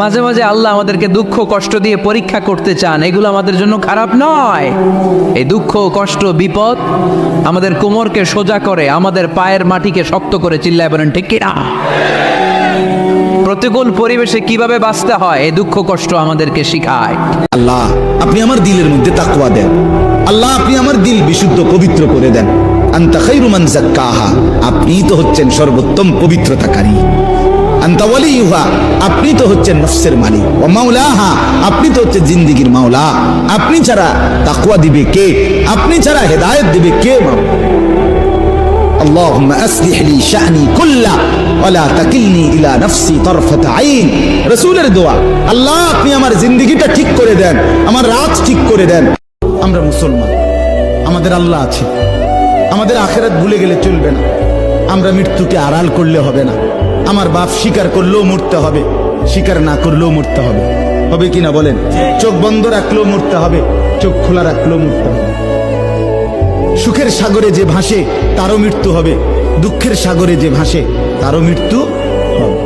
মাঝে মাঝে আল্লাহ আমাদেরকে দুঃখ কষ্ট দিয়ে পরীক্ষা করতে চান, এগুলো আমাদের জন্য খারাপ নয়। এই দুঃখ কষ্ট বিপদ আমাদের কোমরকে সোজা করে, আমাদের পায়ের মাটিকে শক্ত করে, চিল্লায় বলেন ঠিক কি না? প্রতিকূল পরিবেশে কিভাবে বাঁচতে হয় এই দুঃখ কষ্ট আমাদেরকে শিখায়। আল্লাহ আপনি আমার দিলের মধ্যে তাকওয়া দেন, আল্লাহ আপনি আমার দিল বিশুদ্ধ পবিত্র করে দেন। আনতা খায়রু মান যাক্কাহা, আপনি তো হচ্ছেন সর্বোত্তম পবিত্রতাকারী। আনতা ওয়ালিয়ুহা, আপনি তো হচ্ছেন নফসের মালিক। ওয়া মাওলাহা, আপনি তো হচ্ছেন জিন্দেগীর মাওলা। আপনি ছাড়া তাকওয়া দিবে কে? আপনি ছাড়া হেদায়েত দিবে কে? মাওলা আল্লাহুম্মা আসলিহ লি শা'নি কুল্লা ওয়া লা তাকিলনি ইলা নাফসি তারফাত আইন। রাসূলের দোয়া, আল্লাহ আপনি আমার জিন্দেগিটা ঠিক করে দেন, আমার রাত ঠিক করে দেন। আমরা মুসলমান, আমাদের আল্লাহ আছে, আমাদের আখিরাত ভুলে গেলে চলবে না। আমরা মৃত্যুকে আড়াল করলে হবে না। আমার বাপ স্বীকার করলেও মরতে হবে, স্বীকার না করলেও মরতে হবে। হবে কিনা বলেন? চোখ বন্ধ রাখলেও মরতে হবে, চোখ খোলা রাখলেও মরতে হবে। সুখের সাগরে যে ভাসে তারও মৃত্যু হবে, দুঃখের সাগরে যে ভাসে তারও মৃত্যু হবে।